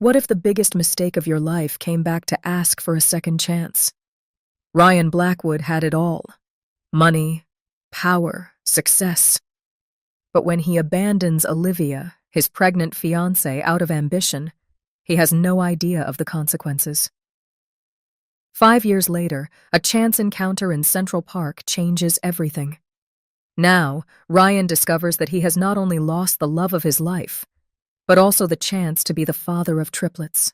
What if the biggest mistake of your life came back to ask for a second chance? Ryan Blackwood had it all: money, power, success. But when he abandons Olivia, his pregnant fiancée, out of ambition, he has no idea of the consequences. 5 years later, a chance encounter in Central Park changes everything. Now, Ryan discovers that he has not only lost the love of his life, but also the chance to be the father of triplets.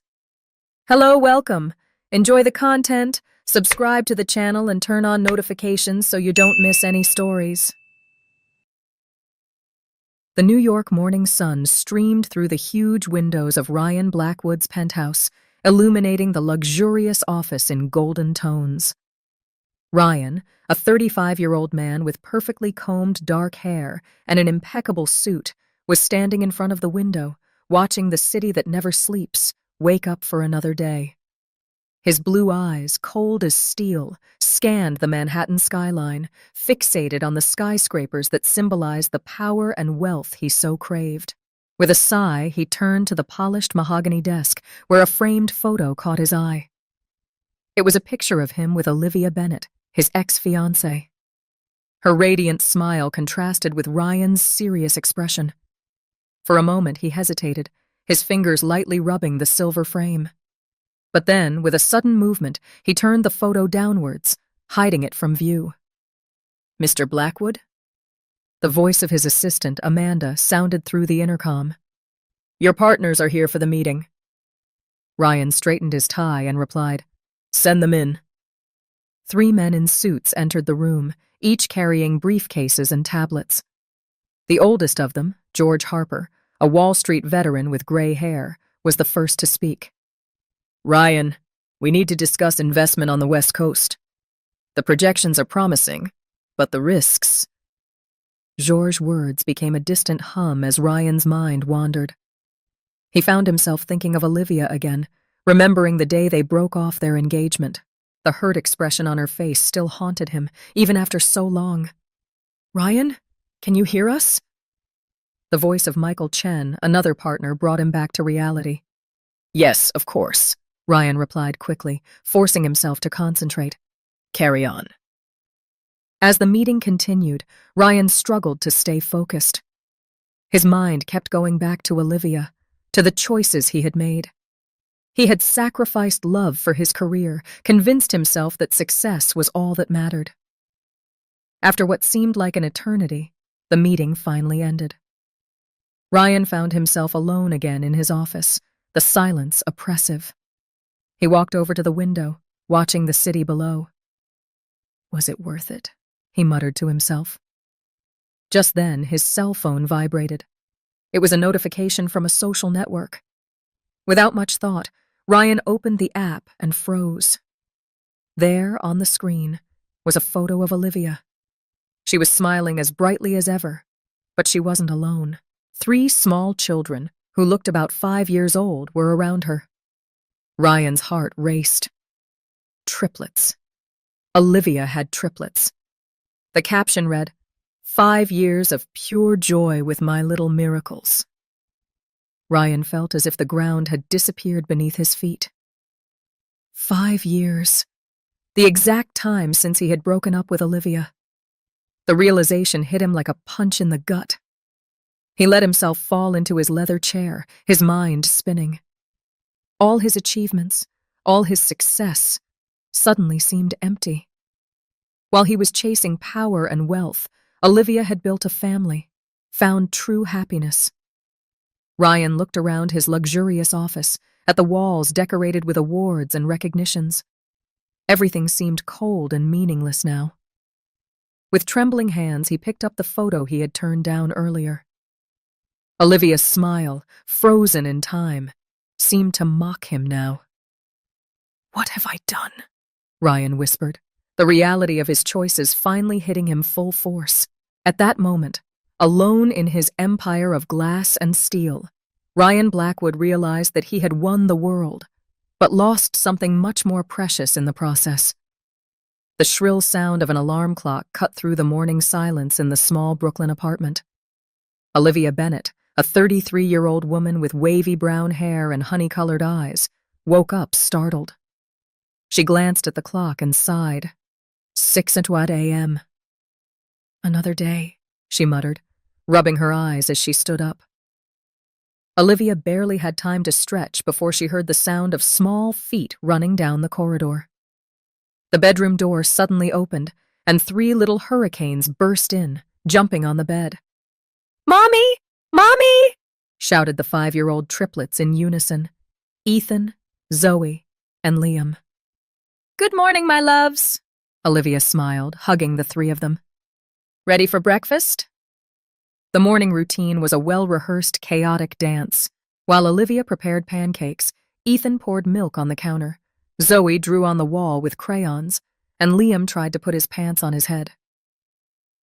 Hello, welcome. Enjoy the content, subscribe to the channel, and turn on notifications so you don't miss any stories. The New York morning sun streamed through the huge windows of Ryan Blackwood's penthouse, illuminating the luxurious office in golden tones. Ryan, a 35-year-old man with perfectly combed dark hair and an impeccable suit, was standing in front of the window, watching the city that never sleeps wake up for another day. His blue eyes, cold as steel, scanned the Manhattan skyline, fixated on the skyscrapers that symbolized the power and wealth he so craved. With a sigh, he turned to the polished mahogany desk, where a framed photo caught his eye. It was a picture of him with Olivia Bennett, his ex-fiancée. Her radiant smile contrasted with Ryan's serious expression. For a moment he hesitated, his fingers lightly rubbing the silver frame. But then, with a sudden movement, he turned the photo downwards, hiding it from view. "Mr. Blackwood?" The voice of his assistant, Amanda, sounded through the intercom. "Your partners are here for the meeting." Ryan straightened his tie and replied, "Send them in." 3 men in suits entered the room, each carrying briefcases and tablets. The oldest of them, George Harper, a Wall Street veteran with gray hair, was the first to speak. "Ryan, we need to discuss investment on the West Coast. The projections are promising, but the risks—" George's words became a distant hum as Ryan's mind wandered. He found himself thinking of Olivia again, remembering the day they broke off their engagement. The hurt expression on her face still haunted him, even after so long. "Ryan, can you hear us?" The voice of Michael Chen, another partner, brought him back to reality. "Yes, of course," Ryan replied quickly, forcing himself to concentrate. "Carry on." As the meeting continued, Ryan struggled to stay focused. His mind kept going back to Olivia, to the choices he had made. He had sacrificed love for his career, convinced himself that success was all that mattered. After what seemed like an eternity, the meeting finally ended. Ryan found himself alone again in his office, the silence oppressive. He walked over to the window, watching the city below. Was it worth it? He muttered to himself. Just then, his cell phone vibrated. It was a notification from a social network. Without much thought, Ryan opened the app and froze. There, on the screen, was a photo of Olivia. She was smiling as brightly as ever, but she wasn't alone. 3 small children, who looked about 5 years old, were around her. Ryan's heart raced. Triplets. Olivia had triplets. The caption read, "5 years of pure joy with my little miracles." Ryan felt as if the ground had disappeared beneath his feet. 5 years. The exact time since he had broken up with Olivia. The realization hit him like a punch in the gut. He let himself fall into his leather chair, his mind spinning. All his achievements, all his success, suddenly seemed empty. While he was chasing power and wealth, Olivia had built a family, found true happiness. Ryan looked around his luxurious office, at the walls decorated with awards and recognitions. Everything seemed cold and meaningless now. With trembling hands, he picked up the photo he had turned down earlier. Olivia's smile, frozen in time, seemed to mock him now. "What have I done?" Ryan whispered, the reality of his choices finally hitting him full force. At that moment, alone in his empire of glass and steel, Ryan Blackwood realized that he had won the world, but lost something much more precious in the process. The shrill sound of an alarm clock cut through the morning silence in the small Brooklyn apartment. Olivia Bennett, a 33-year-old woman with wavy brown hair and honey-colored eyes, woke up startled. She glanced at the clock and sighed. 6:00 a.m. Another day, she muttered, rubbing her eyes as she stood up. Olivia barely had time to stretch before she heard the sound of small feet running down the corridor. The bedroom door suddenly opened, and 3 little hurricanes burst in, jumping on the bed. "Mommy! Mommy!" shouted the 5-year-old triplets in unison. Ethan, Zoe, and Liam. "Good morning, my loves," Olivia smiled, hugging the 3 of them. "Ready for breakfast?" The morning routine was a well-rehearsed, chaotic dance. While Olivia prepared pancakes, Ethan poured milk on the counter. Zoe drew on the wall with crayons, and Liam tried to put his pants on his head.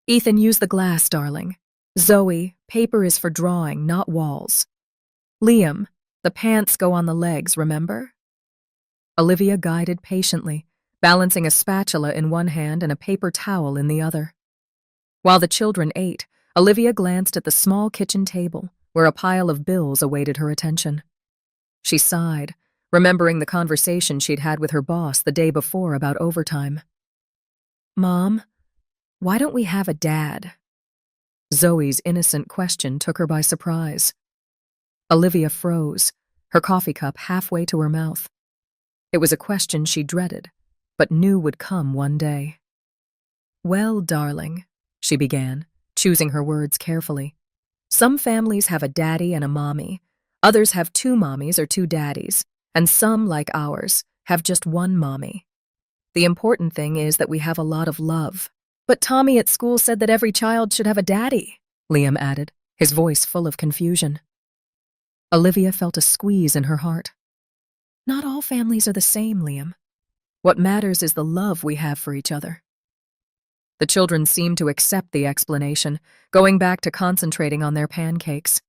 "Ethan, use the glass, darling. Zoe, paper is for drawing, not walls. Liam, the pants go on the legs, remember?" Olivia guided patiently, balancing a spatula in one hand and a paper towel in the other. While the children ate, Olivia glanced at the small kitchen table, where a pile of bills awaited her attention. She sighed, remembering the conversation she'd had with her boss the day before about overtime. "Mom, why don't we have a dad?" Zoe's innocent question took her by surprise. Olivia froze, her coffee cup halfway to her mouth. It was a question she dreaded, but knew would come one day. "Well, darling," she began, choosing her words carefully. "Some families have a daddy and a mommy, others have 2 mommies or 2 daddies, and some, like ours, have just 1 mommy. The important thing is that we have a lot of love." "But Tommy at school said that every child should have a daddy," Liam added, his voice full of confusion. Olivia felt a squeeze in her heart. "Not all families are the same, Liam. What matters is the love we have for each other." The children seemed to accept the explanation, going back to concentrating on their pancakes.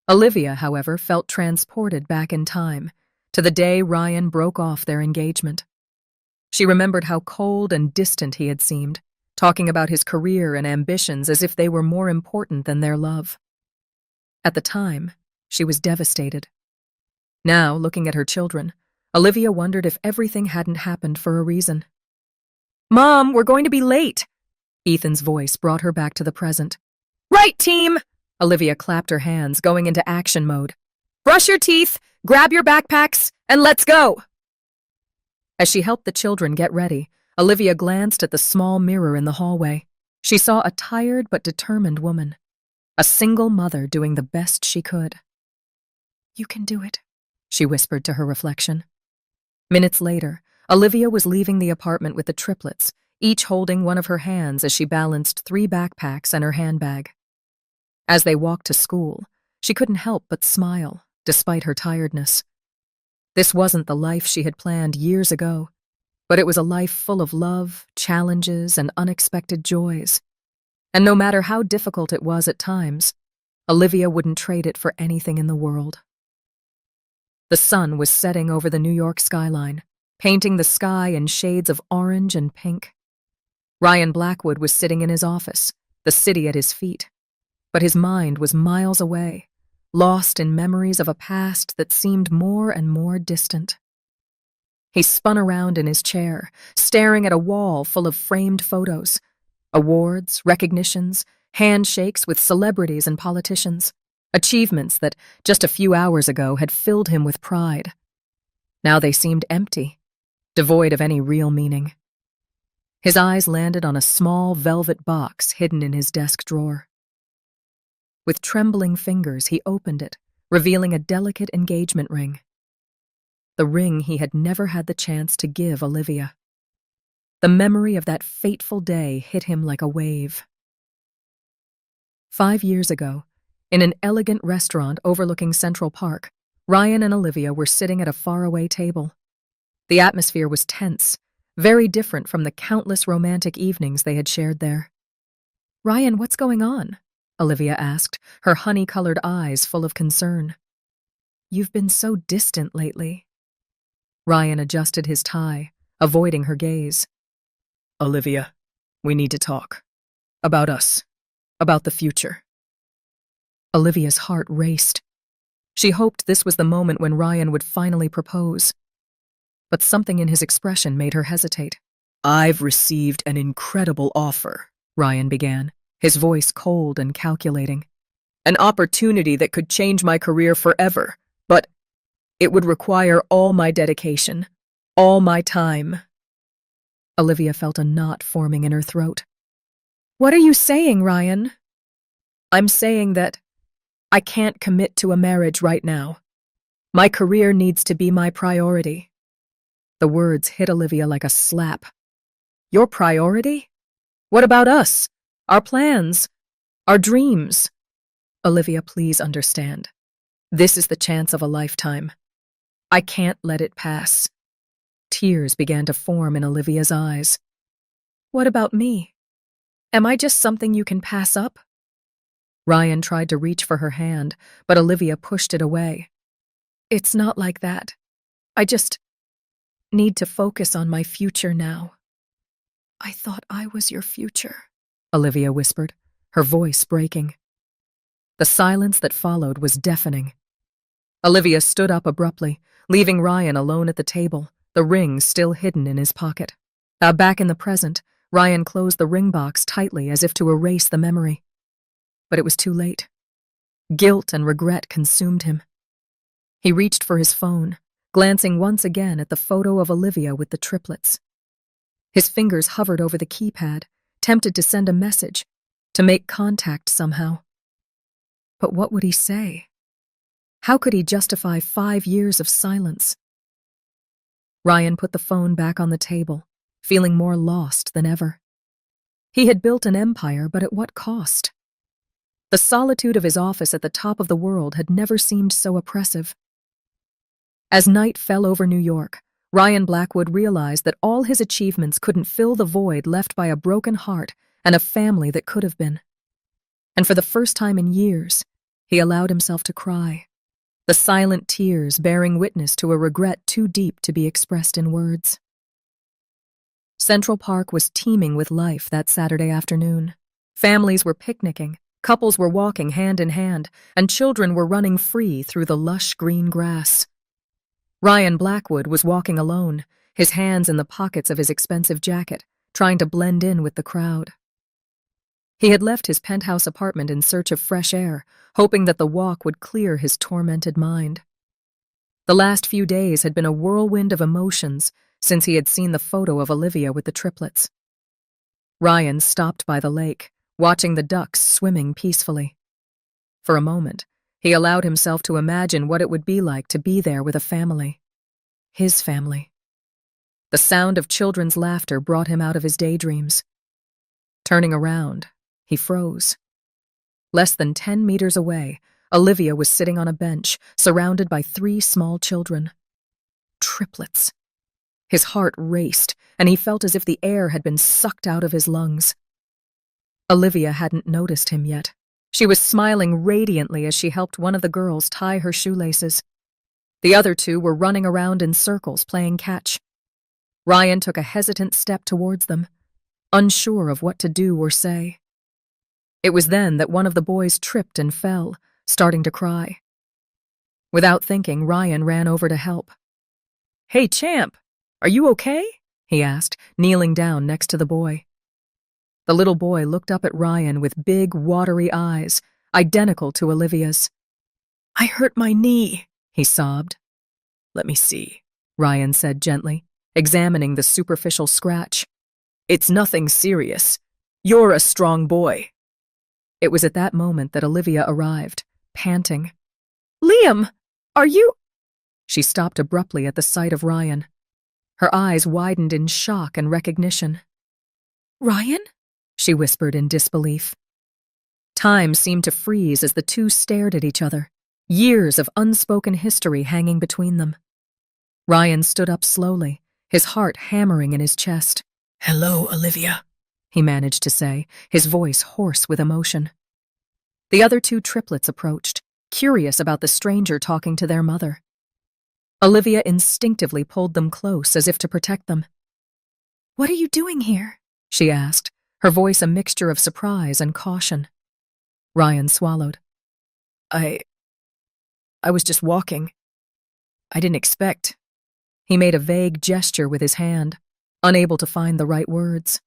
Olivia, however, felt transported back in time, to the day Ryan broke off their engagement. She remembered how cold and distant he had seemed, talking about his career and ambitions as if they were more important than their love. At the time, she was devastated. Now, looking at her children, Olivia wondered if everything hadn't happened for a reason. "Mom, we're going to be late!" Ethan's voice brought her back to the present. "Right, team!" Olivia clapped her hands, going into action mode. "Brush your teeth, grab your backpacks, and let's go!" As she helped the children get ready, Olivia glanced at the small mirror in the hallway. She saw a tired but determined woman, a single mother doing the best she could. "You can do it," she whispered to her reflection. Minutes later, Olivia was leaving the apartment with the triplets, each holding one of her hands as she balanced 3 backpacks and her handbag. As they walked to school, she couldn't help but smile, despite her tiredness. This wasn't the life she had planned years ago, but it was a life full of love, challenges, and unexpected joys. And no matter how difficult it was at times, Olivia wouldn't trade it for anything in the world. The sun was setting over the New York skyline, painting the sky in shades of orange and pink. Ryan Blackwood was sitting in his office, the city at his feet, but his mind was miles away, lost in memories of a past that seemed more and more distant. He spun around in his chair, staring at a wall full of framed photos, awards, recognitions, handshakes with celebrities and politicians, achievements that just a few hours ago had filled him with pride. Now they seemed empty, devoid of any real meaning. His eyes landed on a small velvet box hidden in his desk drawer. With trembling fingers, he opened it, revealing a delicate engagement ring. The ring he had never had the chance to give Olivia. The memory of that fateful day hit him like a wave. 5 years ago, in an elegant restaurant overlooking Central Park, Ryan and Olivia were sitting at a faraway table. The atmosphere was tense, very different from the countless romantic evenings they had shared there. "Ryan, what's going on?" Olivia asked, her honey-colored eyes full of concern. "You've been so distant lately." Ryan adjusted his tie, avoiding her gaze. "Olivia, we need to talk. About us. About the future." Olivia's heart raced. She hoped this was the moment when Ryan would finally propose. But something in his expression made her hesitate. "I've received an incredible offer," Ryan began, his voice cold and calculating. "An opportunity that could change my career forever, but it would require all my dedication, all my time." Olivia felt a knot forming in her throat. "What are you saying, Ryan?" "I'm saying that I can't commit to a marriage right now. My career needs to be my priority." The words hit Olivia like a slap. "Your priority? What about us? Our plans? Our dreams?" "Olivia, please understand. This is the chance of a lifetime. I can't let it pass." Tears began to form in Olivia's eyes. "What about me? Am I just something you can pass up?" Ryan tried to reach for her hand, but Olivia pushed it away. "It's not like that. I just need to focus on my future now." "I thought I was your future," Olivia whispered, her voice breaking. The silence that followed was deafening. Olivia stood up abruptly, leaving Ryan alone at the table, the ring still hidden in his pocket. Back in the present, Ryan closed the ring box tightly as if to erase the memory. But it was too late. Guilt and regret consumed him. He reached for his phone, glancing once again at the photo of Olivia with the triplets. His fingers hovered over the keypad, tempted to send a message, to make contact somehow. But what would he say? How could he justify 5 years of silence? Ryan put the phone back on the table, feeling more lost than ever. He had built an empire, but at what cost? The solitude of his office at the top of the world had never seemed so oppressive. As night fell over New York, Ryan Blackwood realized that all his achievements couldn't fill the void left by a broken heart and a family that could have been. And for the first time in years, he allowed himself to cry, the silent tears bearing witness to a regret too deep to be expressed in words. Central Park was teeming with life that Saturday afternoon. Families were picnicking, couples were walking hand in hand, and children were running free through the lush green grass. Ryan Blackwood was walking alone, his hands in the pockets of his expensive jacket, trying to blend in with the crowd. He had left his penthouse apartment in search of fresh air, hoping that the walk would clear his tormented mind. The last few days had been a whirlwind of emotions since he had seen the photo of Olivia with the triplets. Ryan stopped by the lake, watching the ducks swimming peacefully. For a moment, he allowed himself to imagine what it would be like to be there with a family. His family. The sound of children's laughter brought him out of his daydreams. Turning around, he froze. Less than 10 meters away, Olivia was sitting on a bench, surrounded by 3 small children. Triplets. His heart raced, and he felt as if the air had been sucked out of his lungs. Olivia hadn't noticed him yet. She was smiling radiantly as she helped one of the girls tie her shoelaces. The other 2 were running around in circles playing catch. Ryan took a hesitant step towards them, unsure of what to do or say. It was then that one of the boys tripped and fell, starting to cry. Without thinking, Ryan ran over to help. "Hey, champ, are you okay?" he asked, kneeling down next to the boy. The little boy looked up at Ryan with big, watery eyes, identical to Olivia's. "I hurt my knee," he sobbed. "Let me see," Ryan said gently, examining the superficial scratch. "It's nothing serious. You're a strong boy." It was at that moment that Olivia arrived, panting. "Liam, are you—" She stopped abruptly at the sight of Ryan. Her eyes widened in shock and recognition. "Ryan?" she whispered in disbelief. Time seemed to freeze as the 2 stared at each other, years of unspoken history hanging between them. Ryan stood up slowly, his heart hammering in his chest. "Hello, Olivia," he managed to say, his voice hoarse with emotion. The other 2 triplets approached, curious about the stranger talking to their mother. Olivia instinctively pulled them close as if to protect them. "What are you doing here?" she asked, her voice a mixture of surprise and caution. Ryan swallowed. I was just walking. I didn't expect. He made a vague gesture with his hand, unable to find the right words.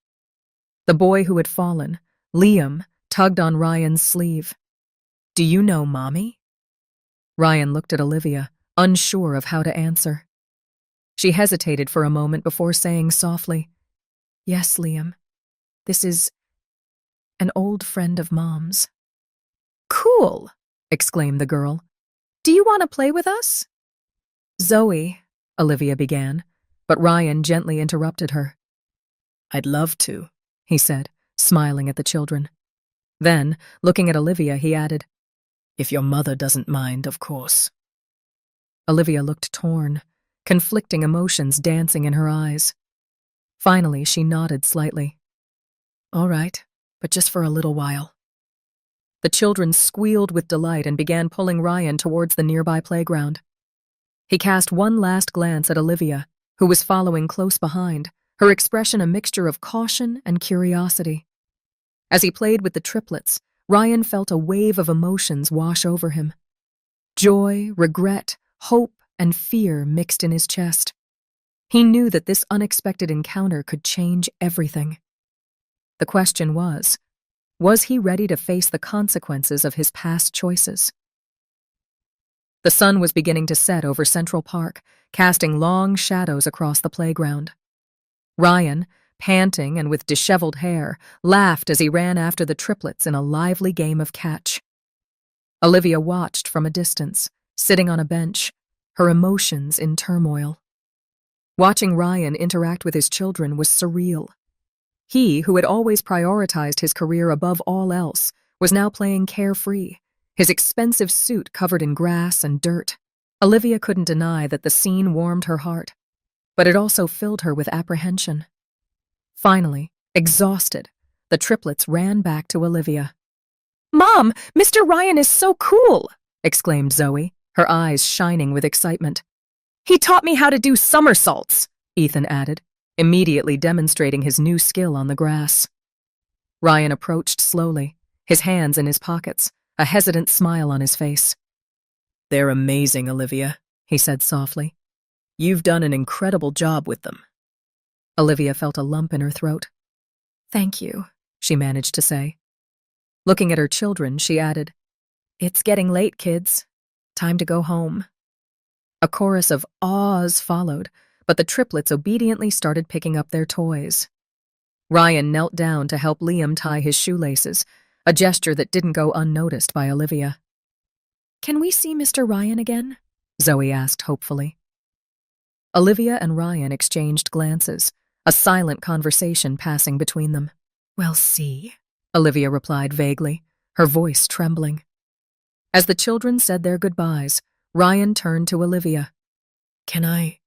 The boy who had fallen, Liam, tugged on Ryan's sleeve. Do you know Mommy? Ryan looked at Olivia, unsure of how to answer. She hesitated for a moment before saying softly, Yes, Liam. This is an old friend of Mom's. Cool, exclaimed the girl. Do you want to play with us? Zoe, Olivia began, but Ryan gently interrupted her. I'd love to, he said, smiling at the children. Then, looking at Olivia, he added, If your mother doesn't mind, of course. Olivia looked torn, conflicting emotions dancing in her eyes. Finally, she nodded slightly. All right, but just for a little while. The children squealed with delight and began pulling Ryan towards the nearby playground. He cast one last glance at Olivia, who was following close behind, her expression a mixture of caution and curiosity. As he played with the triplets, Ryan felt a wave of emotions wash over him. Joy, regret, hope, and fear mixed in his chest. He knew that this unexpected encounter could change everything. The question was he ready to face the consequences of his past choices? The sun was beginning to set over Central Park, casting long shadows across the playground. Ryan, panting and with disheveled hair, laughed as he ran after the triplets in a lively game of catch. Olivia watched from a distance, sitting on a bench, her emotions in turmoil. Watching Ryan interact with his children was surreal. He, who had always prioritized his career above all else, was now playing carefree, his expensive suit covered in grass and dirt. Olivia couldn't deny that the scene warmed her heart, but it also filled her with apprehension. Finally, exhausted, the triplets ran back to Olivia. Mom, Mr. Ryan is so cool, exclaimed Zoe, her eyes shining with excitement. He taught me how to do somersaults, Ethan added, immediately demonstrating his new skill on the grass. Ryan approached slowly, his hands in his pockets, a hesitant smile on his face. They're amazing, Olivia, he said softly. You've done an incredible job with them. Olivia felt a lump in her throat. Thank you, she managed to say. Looking at her children, she added, It's getting late, kids. Time to go home. A chorus of ahs followed, but the triplets obediently started picking up their toys. Ryan knelt down to help Liam tie his shoelaces, a gesture that didn't go unnoticed by Olivia. Can we see Mr. Ryan again? Zoe asked hopefully. Olivia and Ryan exchanged glances, a silent conversation passing between them. Well, see, Olivia replied vaguely, her voice trembling. As the children said their goodbyes, Ryan turned to Olivia. Can I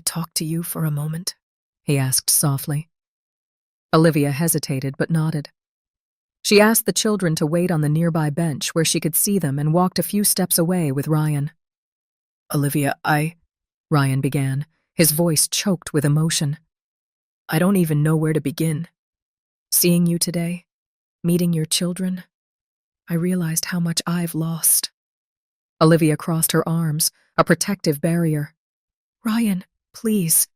talk to you for a moment? He asked softly. Olivia hesitated but nodded. She asked the children to wait on the nearby bench where she could see them and walked a few steps away with Ryan. Olivia, Ryan began, his voice choked with emotion. I don't even know where to begin. Seeing you today, meeting your children, I realized how much I've lost. Olivia crossed her arms, a protective barrier. Ryan, please,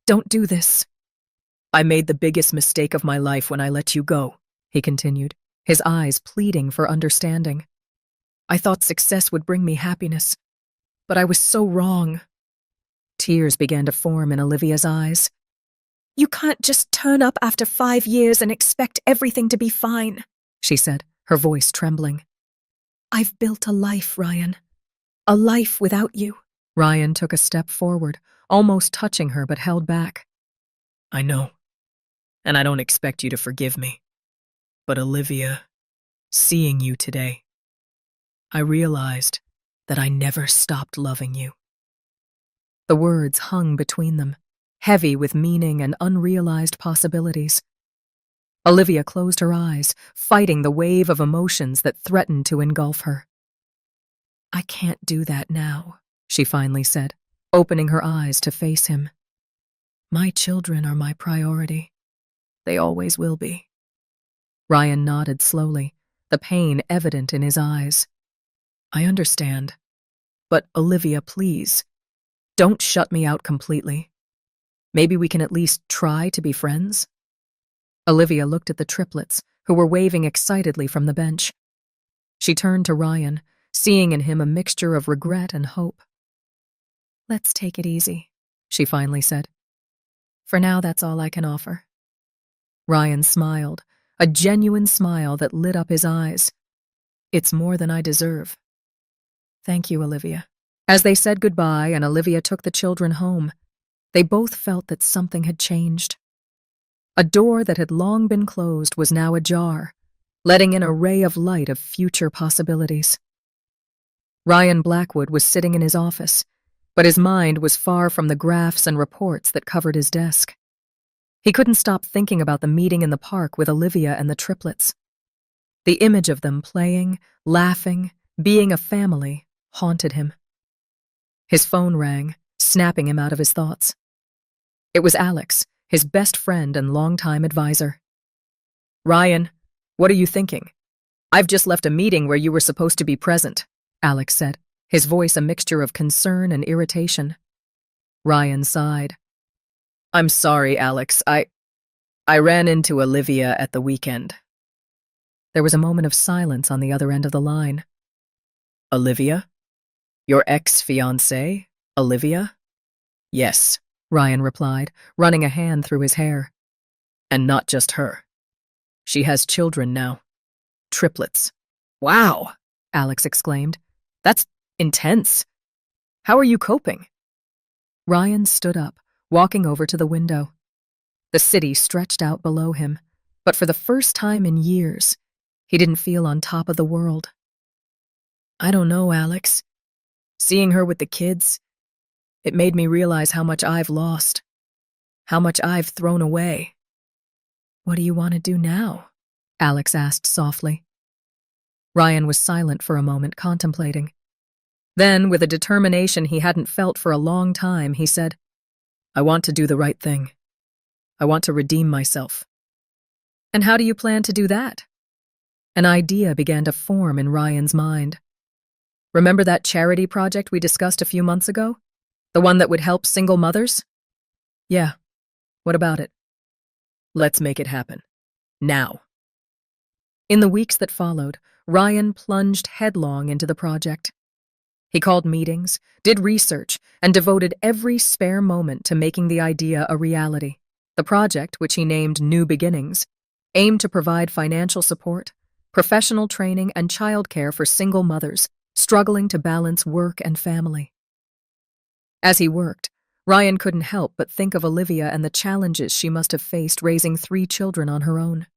don't do this. I made the biggest mistake of my life when I let you go, he continued, his eyes pleading for understanding. I thought success would bring me happiness, but I was so wrong. Tears began to form in Olivia's eyes. You can't just turn up after 5 years and expect everything to be fine, she said, her voice trembling. I've built a life, Ryan. A life without you. Ryan took a step forward, almost touching her but held back. I know, and I don't expect you to forgive me. But Olivia, seeing you today, I realized that I never stopped loving you. The words hung between them, heavy with meaning and unrealized possibilities. Olivia closed her eyes, fighting the wave of emotions that threatened to engulf her. I can't do that now, she finally said, opening her eyes to face him. My children are my priority. They always will be. Ryan nodded slowly, the pain evident in his eyes. I understand. But Olivia, please, don't shut me out completely. Maybe we can at least try to be friends? Olivia looked at the triplets, who were waving excitedly from the bench. She turned to Ryan, seeing in him a mixture of regret and hope. Let's take it easy, she finally said. For now, that's all I can offer. Ryan smiled, a genuine smile that lit up his eyes. It's more than I deserve. Thank you, Olivia. As they said goodbye and Olivia took the children home, they both felt that something had changed. A door that had long been closed was now ajar, letting in a ray of light of future possibilities. Ryan Blackwood was sitting in his office, but his mind was far from the graphs and reports that covered his desk. He couldn't stop thinking about the meeting in the park with Olivia and the triplets. The image of them playing, laughing, being a family haunted him. His phone rang, snapping him out of his thoughts. It was Alex, his best friend and longtime advisor. Ryan, what are you thinking? I've just left a meeting where you were supposed to be present, Alex said, his voice a mixture of concern and irritation. Ryan sighed. I'm sorry, Alex. I ran into Olivia at the weekend. There was a moment of silence on the other end of the line. Olivia? Your ex-fiancée, Olivia? Yes, Ryan replied, running a hand through his hair. And not just her. She has children now. Triplets. Wow, Alex exclaimed. That's intense. How are you coping? Ryan stood up, walking over to the window. The city stretched out below him, but for the first time in years, he didn't feel on top of the world. I don't know, Alex. Seeing her with the kids, it made me realize how much I've lost, how much I've thrown away. What do you want to do now? Alex asked softly. Ryan was silent for a moment, contemplating. Then, with a determination he hadn't felt for a long time, he said, I want to do the right thing. I want to redeem myself. And how do you plan to do that? An idea began to form in Ryan's mind. Remember that charity project we discussed a few months ago? The one that would help single mothers? Yeah. What about it? Let's make it happen. Now. In the weeks that followed, Ryan plunged headlong into the project. He called meetings, did research, and devoted every spare moment to making the idea a reality. The project, which he named New Beginnings, aimed to provide financial support, professional training, and childcare for single mothers struggling to balance work and family. As he worked, Ryan couldn't help but think of Olivia and the challenges she must have faced raising 3 children on her own.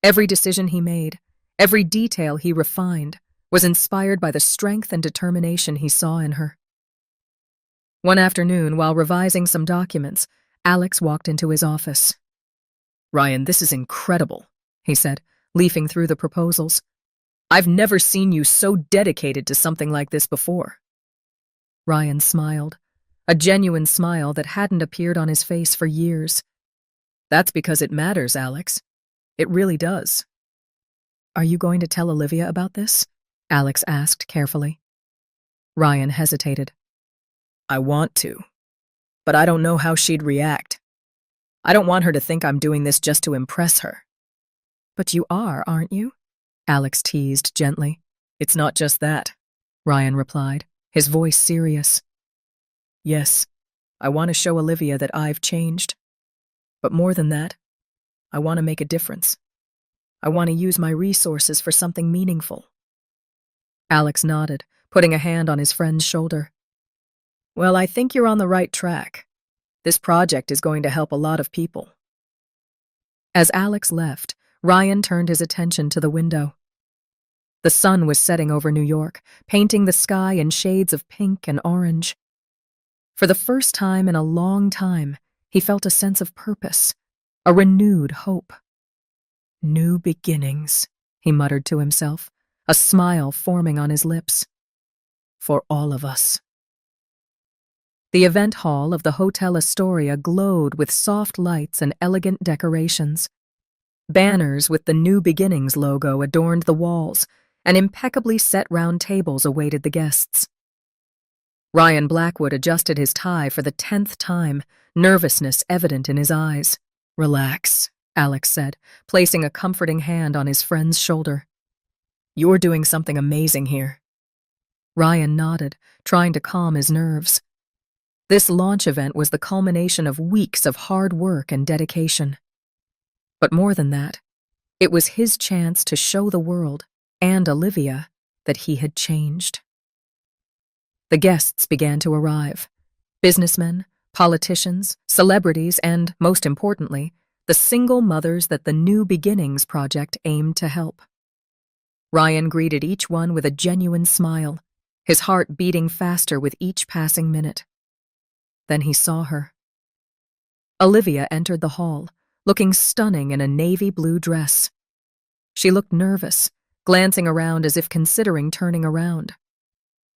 Every decision he made, every detail he refined, was inspired by the strength and determination he saw in her. One afternoon, while revising some documents, Alex walked into his office. Ryan, this is incredible, he said, leafing through the proposals. I've never seen you so dedicated to something like this before. Ryan smiled, a genuine smile that hadn't appeared on his face for years. That's because it matters, Alex. It really does. Are you going to tell Olivia about this? Alex asked carefully. Ryan hesitated. I want to, but I don't know how she'd react. I don't want her to think I'm doing this just to impress her. But you are, aren't you? Alex teased gently. It's not just that, Ryan replied, his voice serious. Yes, I want to show Olivia that I've changed. But more than that, I want to make a difference. I want to use my resources for something meaningful. Alex nodded, putting a hand on his friend's shoulder. Well, I think you're on the right track. This project is going to help a lot of people. As Alex left, Ryan turned his attention to the window. The sun was setting over New York, painting the sky in shades of pink and orange. For the first time in a long time, he felt a sense of purpose, a renewed hope. New beginnings, he muttered to himself, a smile forming on his lips. For all of us. The event hall of the Hotel Astoria glowed with soft lights and elegant decorations. Banners with the New Beginnings logo adorned the walls, and impeccably set round tables awaited the guests. Ryan Blackwood adjusted his tie for the 10th time, nervousness evident in his eyes. "Relax," Alex said, placing a comforting hand on his friend's shoulder. "You're doing something amazing here." Ryan nodded, trying to calm his nerves. This launch event was the culmination of weeks of hard work and dedication. But more than that, it was his chance to show the world, and Olivia, that he had changed. The guests began to arrive. Businessmen, politicians, celebrities, and, most importantly, the single mothers that the New Beginnings Project aimed to help. Ryan greeted each one with a genuine smile, his heart beating faster with each passing minute. Then he saw her. Olivia entered the hall, looking stunning in a navy blue dress. She looked nervous, glancing around as if considering turning around.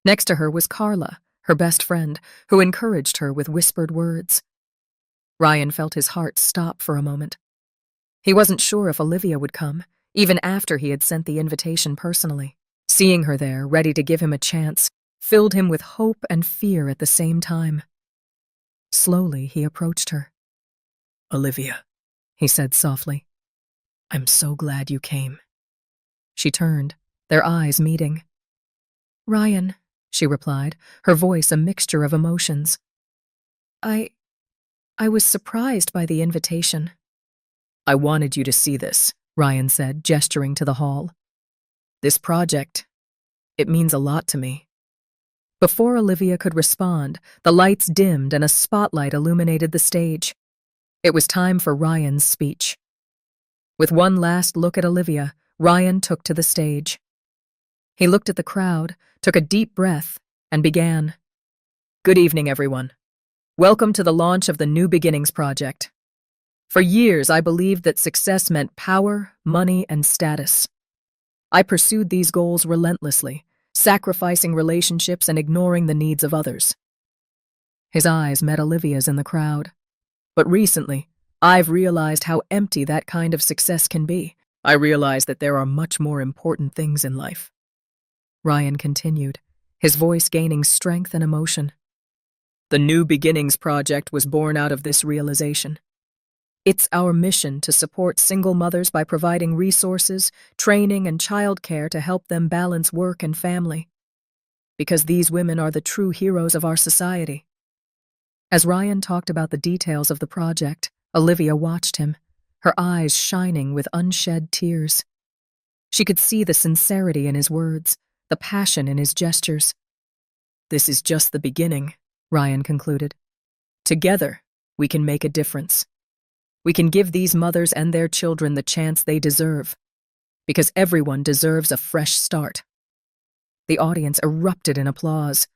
Next to her was Carla, her best friend, who encouraged her with whispered words. Ryan felt his heart stop for a moment. He wasn't sure if Olivia would come, even after he had sent the invitation personally. Seeing her there, ready to give him a chance, filled him with hope and fear at the same time. Slowly, he approached her. "Olivia," he said softly, "I'm so glad you came." She turned, their eyes meeting. "Ryan," she replied, her voice a mixture of emotions. I was surprised by the invitation." "I wanted you to see this," Ryan said, gesturing to the hall. "This project, it means a lot to me." Before Olivia could respond, the lights dimmed and a spotlight illuminated the stage. It was time for Ryan's speech. With one last look at Olivia, Ryan took to the stage. He looked at the crowd, took a deep breath, and began. "Good evening, everyone. Welcome to the launch of the New Beginnings Project. For years, I believed that success meant power, money, and status. I pursued these goals relentlessly, sacrificing relationships and ignoring the needs of others." His eyes met Olivia's in the crowd. "But recently, I've realized how empty that kind of success can be. I realize that there are much more important things in life." Ryan continued, his voice gaining strength and emotion. "The New Beginnings Project was born out of this realization. It's our mission to support single mothers by providing resources, training, and childcare to help them balance work and family. Because these women are the true heroes of our society." As Ryan talked about the details of the project, Olivia watched him, her eyes shining with unshed tears. She could see the sincerity in his words, the passion in his gestures. "This is just the beginning," Ryan concluded. "Together, we can make a difference. We can give these mothers and their children the chance they deserve, because everyone deserves a fresh start." The audience erupted in applause.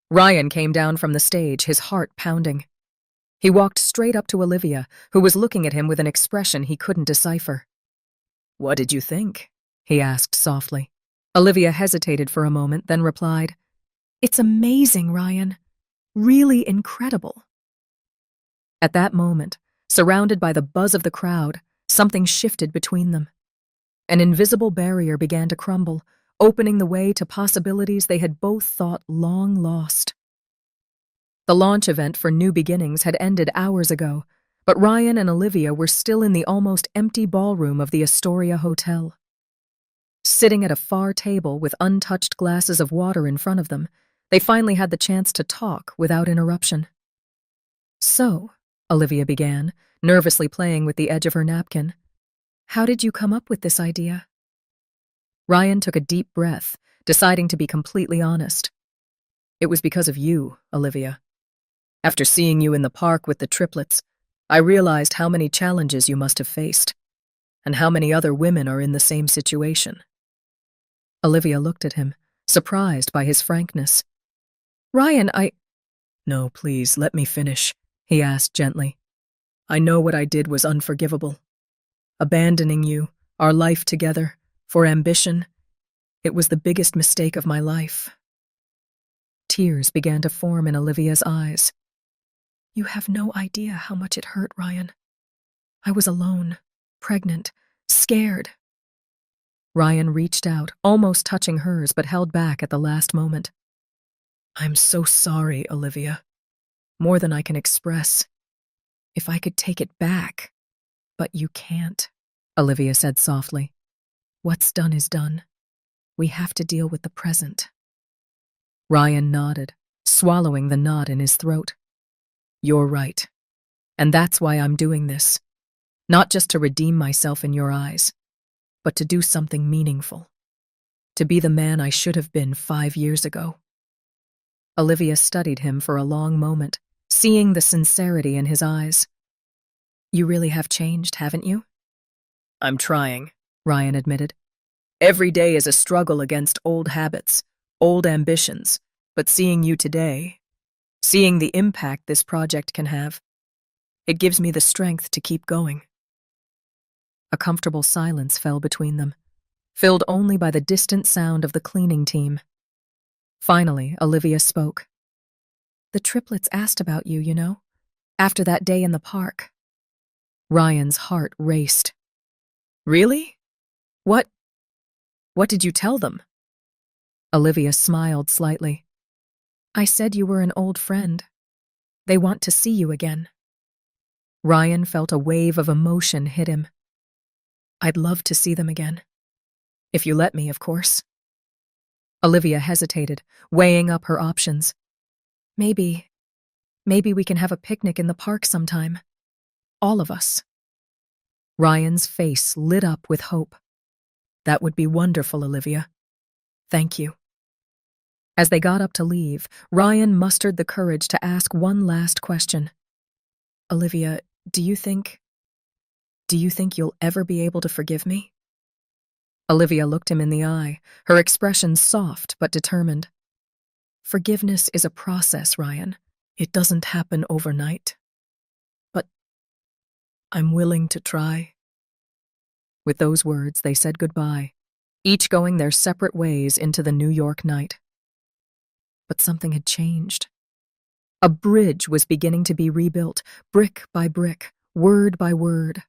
Ryan came down from the stage, his heart pounding. He walked straight up to Olivia, who was looking at him with an expression he couldn't decipher. "What did you think?" he asked softly. Olivia hesitated for a moment, then replied, "It's amazing, Ryan. Really incredible." At that moment, surrounded by the buzz of the crowd, something shifted between them. An invisible barrier began to crumble, opening the way to possibilities they had both thought long lost. The launch event for New Beginnings had ended hours ago, but Ryan and Olivia were still in the almost empty ballroom of the Astoria Hotel. Sitting at a far table with untouched glasses of water in front of them, they finally had the chance to talk without interruption. "So," Olivia began, nervously playing with the edge of her napkin, "how did you come up with this idea?" Ryan took a deep breath, deciding to be completely honest. "It was because of you, Olivia. After seeing you in the park with the triplets, I realized how many challenges you must have faced, and how many other women are in the same situation." Olivia looked at him, surprised by his frankness. "Ryan, No, please, let me finish," he asked gently. "I know what I did was unforgivable. Abandoning you, our life together, for ambition, it was the biggest mistake of my life." Tears began to form in Olivia's eyes. "You have no idea how much it hurt, Ryan. I was alone, pregnant, scared. Ryan reached out, almost touching hers, but held back at the last moment. I'm so sorry, Olivia. More than I can express. If I could take it back. But you can't, Olivia said softly. What's done is done. We have to deal with the present. Ryan nodded, swallowing the knot in his throat. You're right. And that's why I'm doing this. Not just to redeem myself in your eyes, but to do something meaningful. To be the man I should have been 5 years ago. Olivia studied him for a long moment, seeing the sincerity in his eyes. You really have changed, haven't you? I'm trying, Ryan admitted. Every day is a struggle against old habits, old ambitions, but seeing you today, seeing the impact this project can have, it gives me the strength to keep going. A comfortable silence fell between them, filled only by the distant sound of the cleaning team. Finally, Olivia spoke. The triplets asked about you, you know, after that day in the park. Ryan's heart raced. Really? What did you tell them? Olivia smiled slightly. I said you were an old friend. They want to see you again. Ryan felt a wave of emotion hit him. I'd love to see them again. If you let me, of course. Olivia hesitated, weighing up her options. Maybe we can have a picnic in the park sometime. All of us. Ryan's face lit up with hope. That would be wonderful, Olivia. Thank you. As they got up to leave, Ryan mustered the courage to ask one last question. Olivia, do you think you'll ever be able to forgive me? Olivia looked him in the eye, her expression soft but determined. Forgiveness is a process, Ryan. It doesn't happen overnight. But I'm willing to try. With those words, they said goodbye, each going their separate ways into the New York night. But something had changed. A bridge was beginning to be rebuilt, brick by brick, word by word.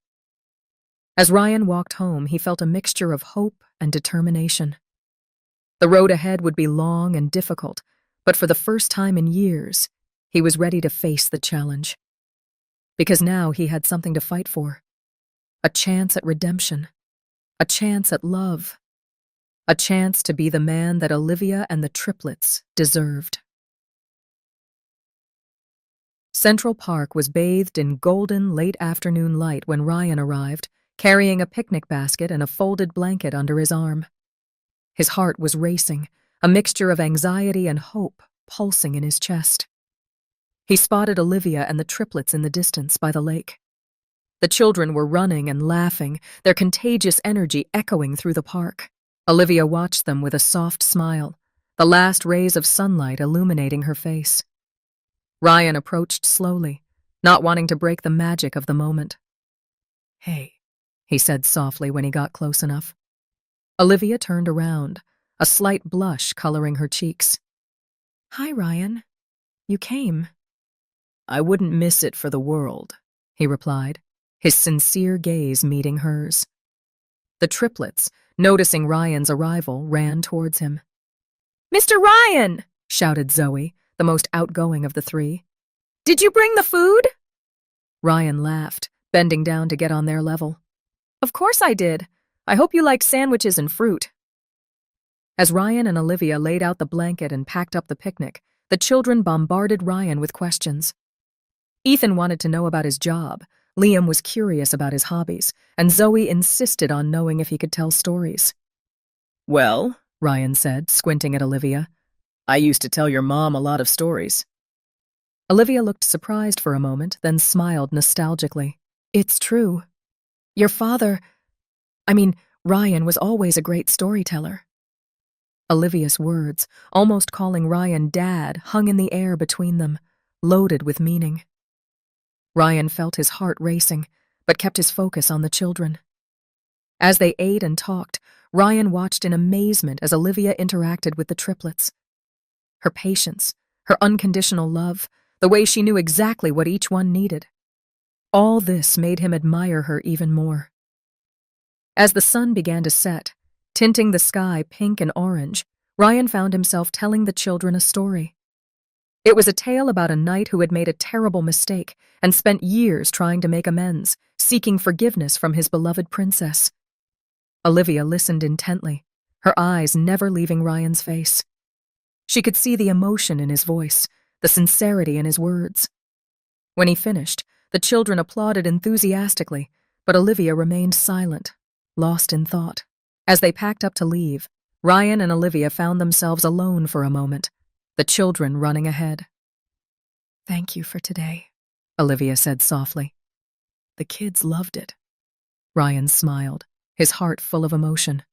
As Ryan walked home, he felt a mixture of hope and determination. The road ahead would be long and difficult, but for the first time in years, he was ready to face the challenge. Because now he had something to fight for. A chance at redemption. A chance at love. A chance to be the man that Olivia and the triplets deserved. Central Park was bathed in golden late afternoon light when Ryan arrived, carrying a picnic basket and a folded blanket under his arm. His heart was racing, a mixture of anxiety and hope pulsing in his chest. He spotted Olivia and the triplets in the distance by the lake. The children were running and laughing, their contagious energy echoing through the park. Olivia watched them with a soft smile, the last rays of sunlight illuminating her face. Ryan approached slowly, not wanting to break the magic of the moment. Hey, he said softly when he got close enough. Olivia turned around, a slight blush coloring her cheeks. Hi, Ryan. You came. I wouldn't miss it for the world, he replied, his sincere gaze meeting hers. The triplets, noticing Ryan's arrival, ran towards him. Mr. Ryan! Shouted Zoe, the most outgoing of the three. Did you bring the food? Ryan laughed, bending down to get on their level. Of course I did. I hope you like sandwiches and fruit. As Ryan and Olivia laid out the blanket and packed up the picnic, the children bombarded Ryan with questions. Ethan wanted to know about his job, Liam was curious about his hobbies, and Zoe insisted on knowing if he could tell stories. Well, Ryan said, squinting at Olivia, I used to tell your mom a lot of stories. Olivia looked surprised for a moment, then smiled nostalgically. It's true. Your father, Ryan was always a great storyteller. Olivia's words, almost calling Ryan Dad, hung in the air between them, loaded with meaning. Ryan felt his heart racing, but kept his focus on the children. As they ate and talked, Ryan watched in amazement as Olivia interacted with the triplets. Her patience, her unconditional love, the way she knew exactly what each one needed. All this made him admire her even more. As the sun began to set, Tinting the sky pink and orange, Ryan found himself telling the children a story. It was a tale about a knight who had made a terrible mistake and spent years trying to make amends, seeking forgiveness from his beloved princess. Olivia listened intently, her eyes never leaving Ryan's face. She could see the emotion in his voice, the sincerity in his words. When he finished, the children applauded enthusiastically, but Olivia remained silent, lost in thought. As they packed up to leave, Ryan and Olivia found themselves alone for a moment, the children running ahead. "Thank you for today," Olivia said softly. "The kids loved it." Ryan smiled, his heart full of emotion.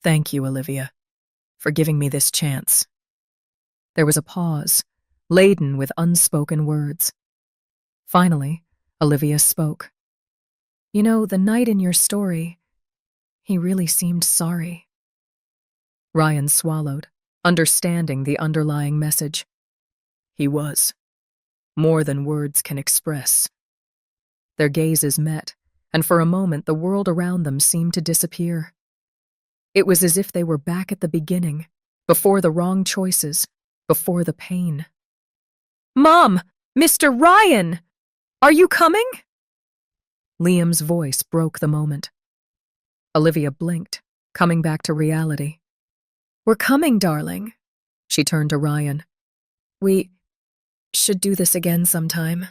"Thank you, Olivia, for giving me this chance." There was a pause, laden with unspoken words. Finally, Olivia spoke. "You know, the knight in your story, he really seemed sorry." Ryan swallowed, understanding the underlying message. "He was. More than words can express." Their gazes met, and for a moment the world around them seemed to disappear. It was as if they were back at the beginning, before the wrong choices, before the pain. "Mom! Mr. Ryan! Are you coming?" Liam's voice broke the moment. Olivia blinked, coming back to reality. "We're coming, darling." She turned to Ryan. "We should do this again sometime."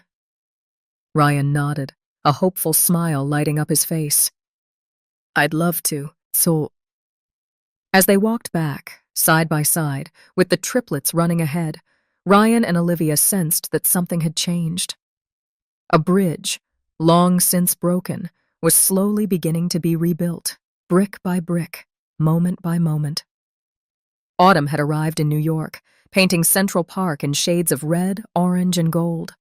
Ryan nodded, a hopeful smile lighting up his face. "I'd love to, so..." As they walked back, side by side, with the triplets running ahead, Ryan and Olivia sensed that something had changed. A bridge, long since broken, was slowly beginning to be rebuilt, brick by brick, moment by moment. Autumn had arrived in New York, painting Central Park in shades of red, orange, and gold.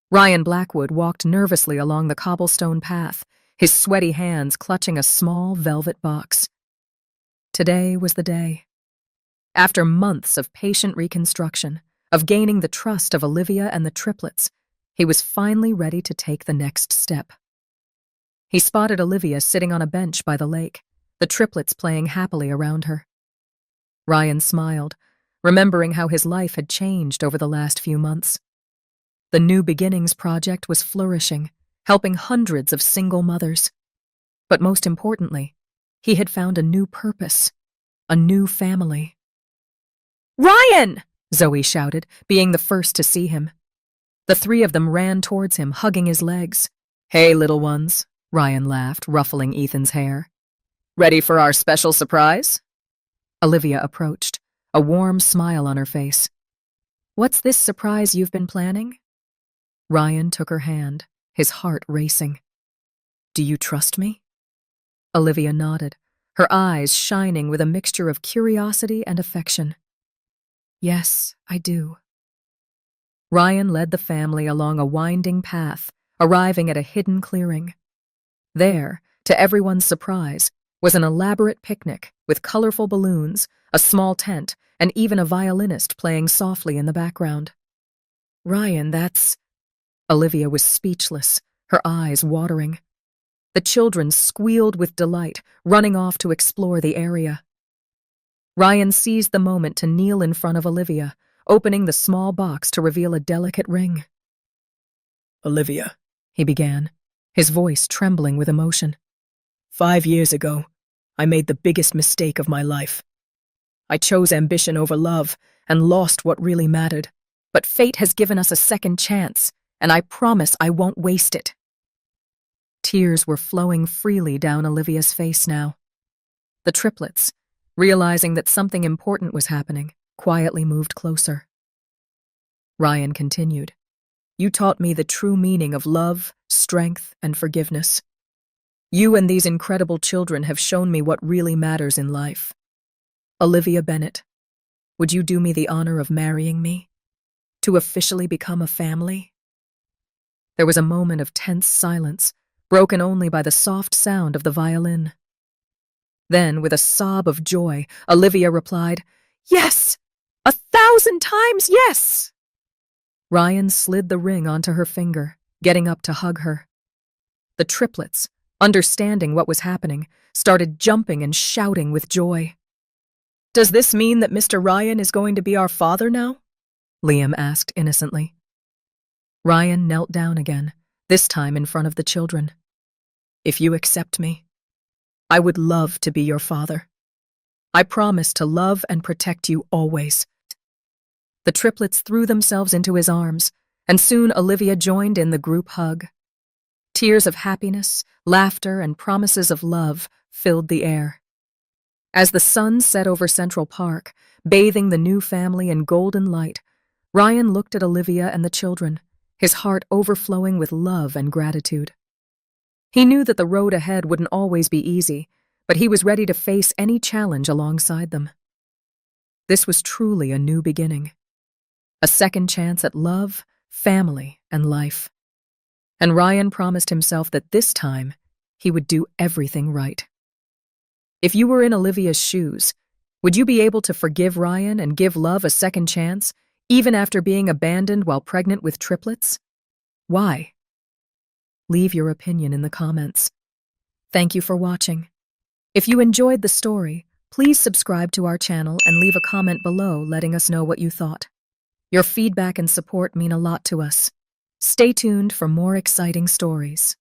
Ryan Blackwood walked nervously along the cobblestone path, his sweaty hands clutching a small velvet box. Today was the day. After months of patient reconstruction, of gaining the trust of Olivia and the triplets, he was finally ready to take the next step. He spotted Olivia sitting on a bench by the lake, the triplets playing happily around her. Ryan smiled, remembering how his life had changed over the last few months. The New Beginnings project was flourishing, helping hundreds of single mothers. But most importantly, he had found a new purpose, a new family. "Ryan!" Zoe shouted, being the first to see him. The three of them ran towards him, hugging his legs. "Hey, little ones," Ryan laughed, ruffling Ethan's hair. "Ready for our special surprise?" Olivia approached, a warm smile on her face. "What's this surprise you've been planning?" Ryan took her hand, his heart racing. "Do you trust me?" Olivia nodded, her eyes shining with a mixture of curiosity and affection. "Yes, I do." Ryan led the family along a winding path, arriving at a hidden clearing. There, to everyone's surprise, was an elaborate picnic with colorful balloons, a small tent, and even a violinist playing softly in the background. "Ryan, that's..." Olivia was speechless, her eyes watering. The children squealed with delight, running off to explore the area. Ryan seized the moment to kneel in front of Olivia, opening the small box to reveal a delicate ring. "Olivia," he began, his voice trembling with emotion. 5 years ago, I made the biggest mistake of my life. I chose ambition over love and lost what really mattered. But fate has given us a second chance, and I promise I won't waste it." Tears were flowing freely down Olivia's face now. The triplets, realizing that something important was happening, quietly moved closer. Ryan continued, "You taught me the true meaning of love, strength, and forgiveness. You and these incredible children have shown me what really matters in life. Olivia Bennett, would you do me the honor of marrying me? To officially become a family?" There was a moment of tense silence, broken only by the soft sound of the violin. Then, with a sob of joy, Olivia replied, "Yes! 1,000 times yes!" Ryan slid the ring onto her finger, getting up to hug her. The triplets, understanding what was happening, started jumping and shouting with joy. "Does this mean that Mr. Ryan is going to be our father now?" Liam asked innocently. Ryan knelt down again, this time in front of the children. "If you accept me, I would love to be your father. I promise to love and protect you always." The triplets threw themselves into his arms, and soon Olivia joined in the group hug. Tears of happiness, laughter, and promises of love filled the air. As the sun set over Central Park, bathing the new family in golden light, Ryan looked at Olivia and the children, his heart overflowing with love and gratitude. He knew that the road ahead wouldn't always be easy, but he was ready to face any challenge alongside them. This was truly a new beginning, a second chance at love, family, and life. And Ryan promised himself that this time he would do everything right. If you were in Olivia's shoes, would you be able to forgive Ryan and give love a second chance, even after being abandoned while pregnant with triplets? Why? Leave your opinion in the comments. Thank you for watching. If you enjoyed the story, please subscribe to our channel and leave a comment below letting us know what you thought. Your feedback and support mean a lot to us. Stay tuned for more exciting stories.